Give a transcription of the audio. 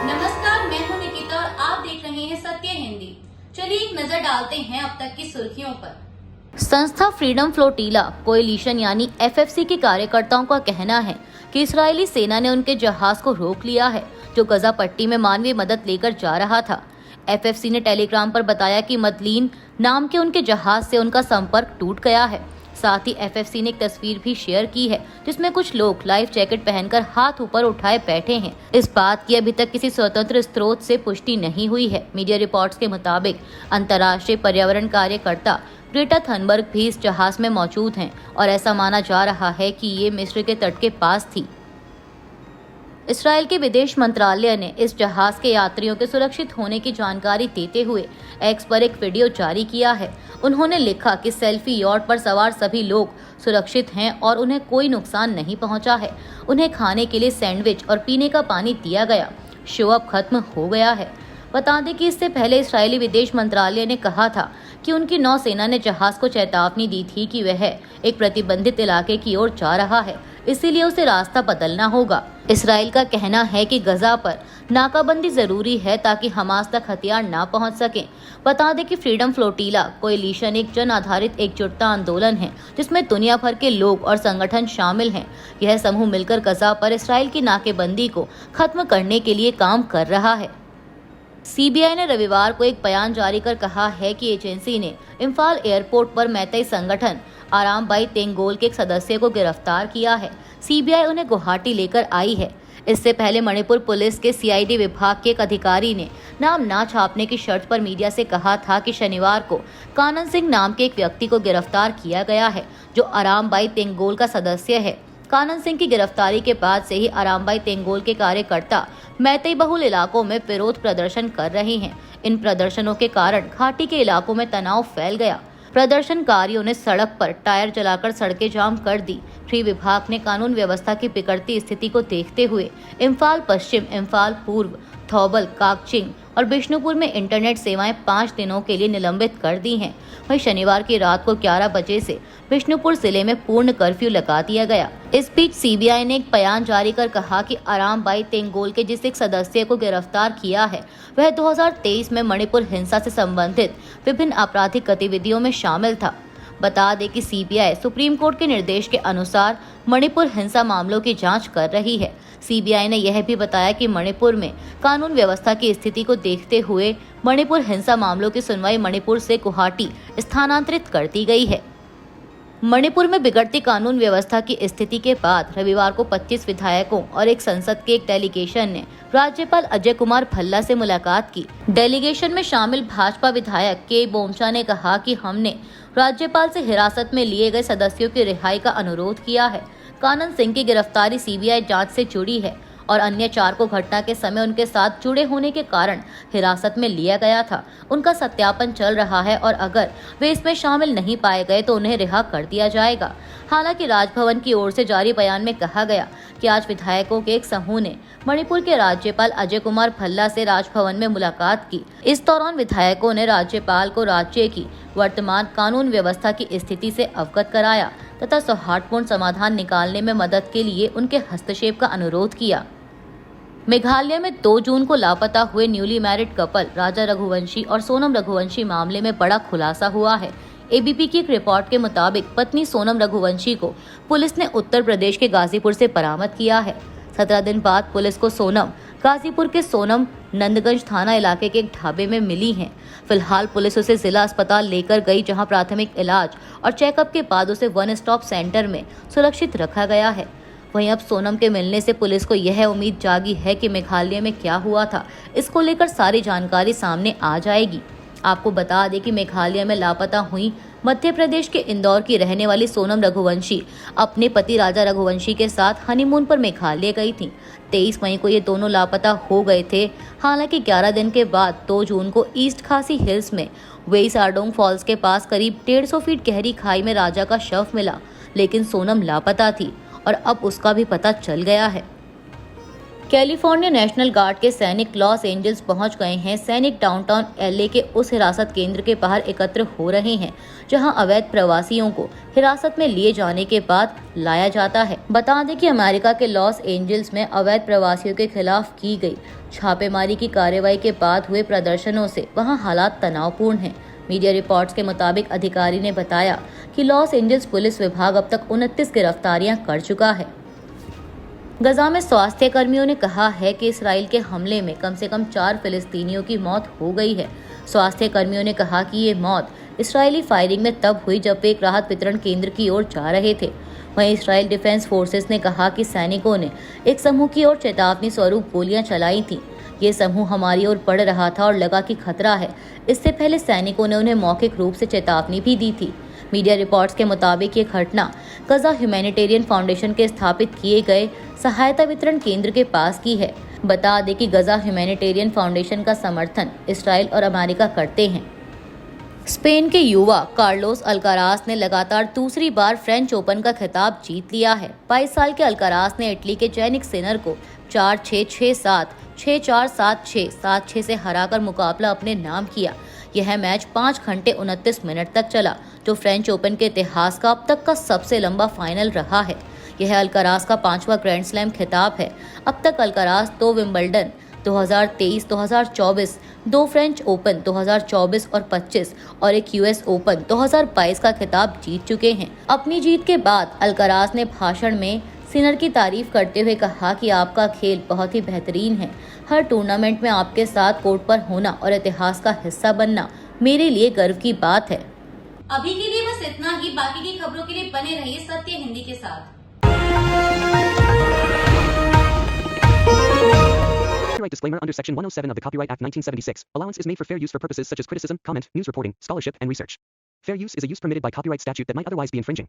नमस्कार, मैं हूं निकिता और आप देख रहे हैं सत्य हिंदी। चलिए एक नजर डालते हैं अब तक की सुर्खियों पर। संस्था फ्रीडम फ्लोटिला कोएलिशन यानी एफएफसी के कार्यकर्ताओं का कहना है कि इस्राएली सेना ने उनके जहाज को रोक लिया है जो गजा पट्टी में मानवीय मदद लेकर जा रहा था। एफएफसी ने टेलीग्राम पर बताया कि मदलीन नाम के उनके जहाज से उनका संपर्क टूट गया है। साथ ही एफएफसी ने एक तस्वीर भी शेयर की है जिसमें कुछ लोग लाइफ जैकेट पहनकर हाथ ऊपर उठाए बैठे हैं। इस बात की अभी तक किसी स्वतंत्र स्रोत से पुष्टि नहीं हुई है। मीडिया रिपोर्ट्स के मुताबिक अंतर्राष्ट्रीय पर्यावरण कार्यकर्ता ग्रेटा थनबर्ग भी इस जहाज में मौजूद हैं और ऐसा माना जा रहा है कि ये मिस्र के तट के पास थी। इसराइल के विदेश मंत्रालय ने इस जहाज के यात्रियों के सुरक्षित होने की जानकारी देते हुए एक्स पर एक वीडियो जारी किया है। उन्होंने लिखा कि सेल्फी यॉट पर सवार सभी लोग सुरक्षित हैं और उन्हें कोई नुकसान नहीं पहुंचा है। उन्हें खाने के लिए सैंडविच और पीने का पानी दिया गया। शो अब खत्म हो गया है। बता दें कि इससे पहले इस्राएली विदेश मंत्रालय ने कहा था कि उनकी नौसेना ने जहाज को चेतावनी दी थी कि वह एक प्रतिबंधित इलाके की ओर जा रहा है, इसीलिए उसे रास्ता बदलना होगा। इसराइल का कहना है कि गजा पर नाकाबंदी जरूरी है ताकि हमास तक हथियार ना पहुंच सकें। बता दें कि फ्रीडम फ्लोटिला कोएलिशन एक जन आधारित एकजुटता आंदोलन है जिसमें दुनिया भर के लोग और संगठन शामिल हैं। यह समूह मिलकर गजा पर इसराइल की नाकेबंदी को खत्म करने के लिए काम कर रहा है। सीबीआई ने रविवार को एक बयान जारी कर कहा है कि एजेंसी ने इम्फाल एयरपोर्ट पर मैतेई संगठन आराम बाई तेंगोल के एक सदस्य को गिरफ्तार किया है। सीबीआई उन्हें गुवाहाटी लेकर आई है। इससे पहले मणिपुर पुलिस के सीआईडी विभाग के एक अधिकारी ने नाम ना छापने की शर्त पर मीडिया से कहा था कि शनिवार को कानन सिंह नाम के एक व्यक्ति को गिरफ्तार किया गया है जो आराम बाई तेंगोल का सदस्य है। कानन सिंह की गिरफ्तारी के बाद से ही आरामबाई तेंगोल के कार्यकर्ता मैतेई बहुल इलाकों में विरोध प्रदर्शन कर रहे हैं। इन प्रदर्शनों के कारण घाटी के इलाकों में तनाव फैल गया। प्रदर्शनकारियों ने सड़क पर टायर जलाकर सड़कें जाम कर दी। गृह विभाग ने कानून व्यवस्था की बिगड़ती स्थिति को देखते हुए इम्फाल पश्चिम, इम्फाल पूर्व, थौबल, काकचिंग और बिष्णुपुर में इंटरनेट सेवाएं 5 दिनों के लिए निलंबित कर दी हैं। वहीं शनिवार की रात को 11 बजे से बिष्णुपुर जिले में पूर्ण कर्फ्यू लगा दिया गया। इस बीच सीबीआई ने एक बयान जारी कर कहा कि आराम बाई तेंगोल के जिस एक सदस्य को गिरफ्तार किया है वह 2023 में मणिपुर हिंसा से संबंधित विभिन्न आपराधिक गतिविधियों में शामिल था। बता दें कि सीबीआई सुप्रीम कोर्ट के निर्देश के अनुसार मणिपुर हिंसा मामलों की जांच कर रही है। सीबीआई ने यह भी बताया कि मणिपुर में कानून व्यवस्था की स्थिति को देखते हुए मणिपुर हिंसा मामलों की सुनवाई मणिपुर से गुवाहाटी स्थानांतरित कर दी गई है। मणिपुर में बिगड़ती कानून व्यवस्था की स्थिति के बाद रविवार को 25 विधायकों और एक संसद के एक डेलीगेशन ने राज्यपाल अजय कुमार भल्ला से मुलाकात की। डेलीगेशन में शामिल भाजपा विधायक के बोमचा ने कहा कि हमने राज्यपाल से हिरासत में लिए गए सदस्यों की रिहाई का अनुरोध किया है। कानन सिंह की गिरफ्तारी सीबीआई जांच से जुड़ी है और अन्य 4 को घटना के समय उनके साथ जुड़े होने के कारण हिरासत में लिया गया था। उनका सत्यापन चल रहा है और अगर वे इसमें शामिल नहीं पाए गए तो उन्हें रिहा कर दिया जाएगा। हालांकि राजभवन की ओर से जारी बयान में कहा गया कि आज विधायकों के एक समूह ने मणिपुर के राज्यपाल अजय कुमार भल्ला से राजभवन में मुलाकात की। इस दौरान विधायकों ने राज्यपाल को राज्य की वर्तमान कानून व्यवस्था की स्थिति से अवगत कराया तथा सौहार्दपूर्ण समाधान निकालने में मदद के लिए उनके हस्तक्षेप का अनुरोध किया। मेघालय में 2 जून को लापता हुए न्यूली मैरिड कपल राजा रघुवंशी और सोनम रघुवंशी मामले में बड़ा खुलासा हुआ है। एबीपी की एक रिपोर्ट के मुताबिक पत्नी सोनम रघुवंशी को पुलिस ने उत्तर प्रदेश के गाजीपुर से बरामद किया है। 17 दिन बाद पुलिस को सोनम गाजीपुर के सोनम नंदगंज थाना इलाके के एक ढाबे में मिली हैं। फिलहाल पुलिस उसे जिला अस्पताल लेकर गई जहां प्राथमिक इलाज और चेकअप के बाद उसे वन स्टॉप सेंटर में सुरक्षित रखा गया है। वहीं अब सोनम के मिलने से पुलिस को यह उम्मीद जागी है कि मेघालय में क्या हुआ था इसको लेकर सारी जानकारी सामने आ जाएगी। आपको बता दें कि मेघालय में लापता हुई मध्य प्रदेश के इंदौर की रहने वाली सोनम रघुवंशी अपने पति राजा रघुवंशी के साथ हनीमून पर मेघालय गई थी। 23 मई को ये दोनों लापता हो गए थे। हालांकि 11 दिन के बाद 2 जून को ईस्ट खासी हिल्स में वेई सारडोंग फॉल्स के पास करीब 150 फीट गहरी खाई में राजा का शव मिला, लेकिन सोनम लापता थी और अब उसका भी पता चल गया है। कैलिफोर्निया नेशनल गार्ड के सैनिक लॉस एंजल्स पहुंच गए हैं। सैनिक डाउनटाउन एलए के उस हिरासत केंद्र के बाहर एकत्र हो रहे हैं जहां अवैध प्रवासियों को हिरासत में लिए जाने के बाद लाया जाता है। बता दें कि अमेरिका के लॉस एंजल्स में अवैध प्रवासियों के खिलाफ की गई छापेमारी की कार्रवाई के बाद हुए प्रदर्शनों से वहां हालात तनावपूर्ण हैं। मीडिया रिपोर्ट्स के मुताबिक अधिकारी ने बताया कि लॉस एंजल्स पुलिस विभाग अब तक 29 गिरफ्तारियां कर चुका है। गजा में स्वास्थ्य कर्मियों ने कहा है कि इसराइल के हमले में कम से कम 4 फिलिस्तीनियों की मौत हो गई है। स्वास्थ्य कर्मियों ने कहा कि ये मौत इसराइली फायरिंग में तब हुई जब वे एक राहत वितरण केंद्र की ओर जा रहे थे। वहीं इसराइल डिफेंस फोर्सेस ने कहा कि सैनिकों ने एक समूह की ओर चेतावनी स्वरूप गोलियां चलाई थीं। ये समूह हमारी ओर बढ़ रहा था और लगा कि खतरा है। इससे पहले सैनिकों ने उन्हें मौखिक रूप से चेतावनी भी दी थी। मीडिया रिपोर्ट्स के मुताबिक ये घटना गजा ह्यूमैनिटेरियन फाउंडेशन के स्थापित किए गए सहायता वितरण केंद्र के पास की है। बता दें कि गजा ह्यूमैनिटेरियन फाउंडेशन का समर्थन इसराइल और अमेरिका करते हैं। स्पेन के युवा कार्लोस अल्काराज ने लगातार दूसरी बार फ्रेंच ओपन का खिताब जीत लिया है। 22 साल के अल्काराज ने इटली के जैनिक सिनर को 4-6, 6-7, 6-4, 7-6, 7-6 से हराकर मुकाबला अपने नाम किया। यह मैच 5 घंटे 29 मिनट तक चला, जो फ्रेंच ओपन के इतिहास का अब तक का सबसे लंबा फाइनल रहा है। यह अल्काराज का 5वां ग्रैंड स्लैम खिताब है। अब तक अल्काराज 2 विंबलडन 2023, 2024, 2 फ्रेंच ओपन 2024 और 25 और एक यूएस ओपन 2022 का खिताब जीत चुके हैं। अपनी जीत के बाद अल्काराज ने भाषण में सिनर की तारीफ करते हुए कहा कि आपका खेल बहुत ही बेहतरीन है। हर टूर्नामेंट में आपके साथ कोर्ट पर होना और इतिहास का हिस्सा बनना मेरे लिए गर्व की बात है। अभी के लिए बस इतना ही। बाकी की खबरों के लिए बने रहिए सत्य हिंदी के साथ। Copyright disclaimer under Section 107 of the Copyright Act 1976. Allowance is made for fair use for purposes such as criticism, comment, news reporting, scholarship, and research. Fair use is a use permitted by copyright statute that might otherwise be infringing.